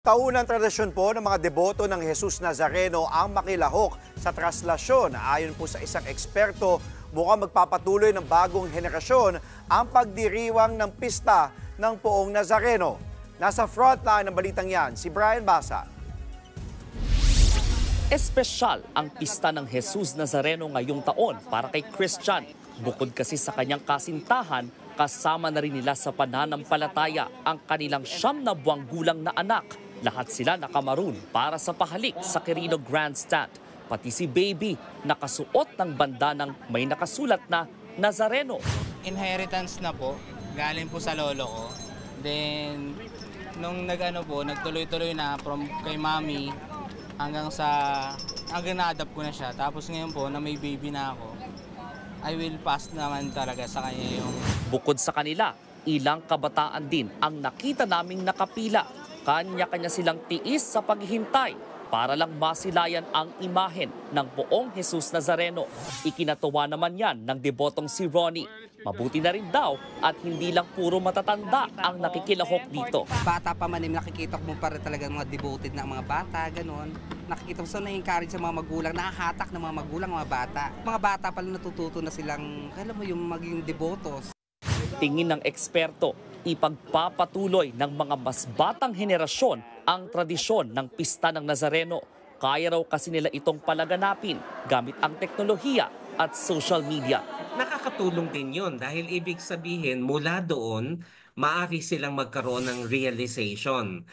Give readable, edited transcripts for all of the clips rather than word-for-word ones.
Taunang tradisyon po ng mga deboto ng Jesus Nazareno ang makilahok sa traslasyon. Ayon po sa isang eksperto, mukhang magpapatuloy ng bagong henerasyon ang pagdiriwang ng pista ng Poong Nazareno. Nasa frontline ng balitang yan, si Brian Basa. Espesyal ang pista ng Jesus Nazareno ngayong taon para kay Christian. Bukod kasi sa kanyang kasintahan, kasama na rin nila sa pananampalataya ang kanilang 9 na buwang gulang na anak. Lahat sila nakamaroon para sa pahalik sa Quirino Grandstand. Pati si Baby nakasuot ng banda ng may nakasulat na Nazareno. Inheritance na po, galing po sa lolo ko. Then, nung nagtuloy-tuloy na from kay mami hanggang na-adapt ko na siya. Tapos ngayon po na may baby na ako, I will pass naman talaga sa kanya yung... Bukod sa kanila, ilang kabataan din ang nakita naming nakapila. Kanya-kanya silang tiis sa paghihintay para lang masilayan ang imahen ng Poong Jesus Nazareno. Ikinatuwa naman yan ng debotong si Ronnie. Mabuti na rin daw at hindi lang puro matatanda ang nakikilahok dito. Bata pa man, nakikita mo para talaga mga devoted na mga bata, gano'n. Nakikita mo sa na-encourage sa mga magulang, nakahatak ng mga magulang, mga bata. Mga bata pala natututo na silang, alam mo, yung maging devotos. Tingin ng eksperto, ipagpapatuloy ng mga mas batang henerasyon ang tradisyon ng pista ng Nazareno. Kaya raw kasi nila itong palaganapin gamit ang teknolohiya at social media. Nakakatulong din yun dahil ibig sabihin mula doon, maaari silang magkaroon ng realization.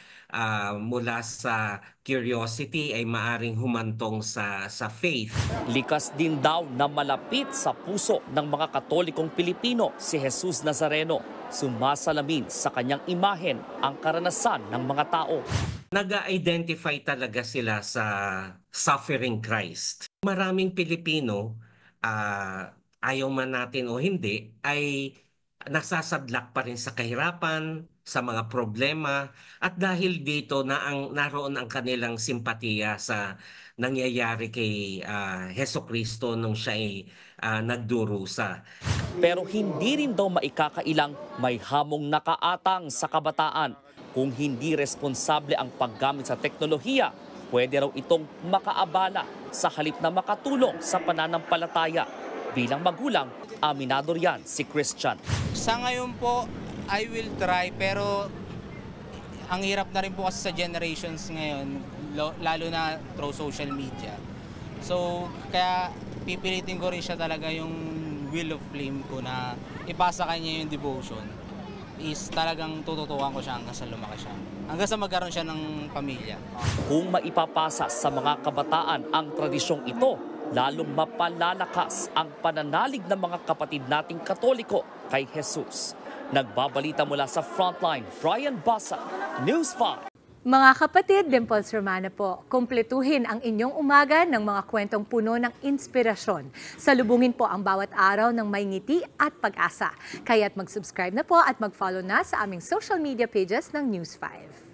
Mula sa curiosity ay maaring humantong sa faith. Likas din daw na malapit sa puso ng mga Katolikong Pilipino si Jesus Nazareno. Sumasalamin sa kanyang imahen ang karanasan ng mga tao. Nag-identify talaga sila sa suffering Christ. Maraming Pilipino, ayaw man natin o hindi, ay nasasadlak pa rin sa kahirapan, sa mga problema, at dahil dito naroon ang kanilang simpatiya sa nangyayari kay Hesukristo nung siya ay nagdurusa. Pero hindi rin daw maikakailang may hamong nakaatang sa kabataan. Kung hindi responsable ang paggamit sa teknolohiya, pwede raw itong makaabala sa halip na makatulong sa pananampalataya. Bilang magulang, aminado riyan si Christian. Sa ngayon po, I will try, pero ang hirap na rin po kasi sa generations ngayon, lalo na through social media. So, kaya pipilitin ko rin siya talaga yung will of flame ko na ipasa kanya yung devotion. Is talagang tututukan ko siya hanggang sa lumaki siya. Hanggang sa magkaroon siya ng pamilya. Kung maipapasa sa mga kabataan ang tradisyong ito, lalong mapalalakas ang pananalig ng mga kapatid nating Katoliko kay Jesus. Nagbabalita mula sa Frontline, Brian Basa, News 5. Mga kapatid, Dimples Romana po, kumpletuhin ang inyong umaga ng mga kwentong puno ng inspirasyon. Salubungin po ang bawat araw ng may ngiti at pag-asa. Kaya't mag-subscribe na po at mag-follow na sa aming social media pages ng News 5.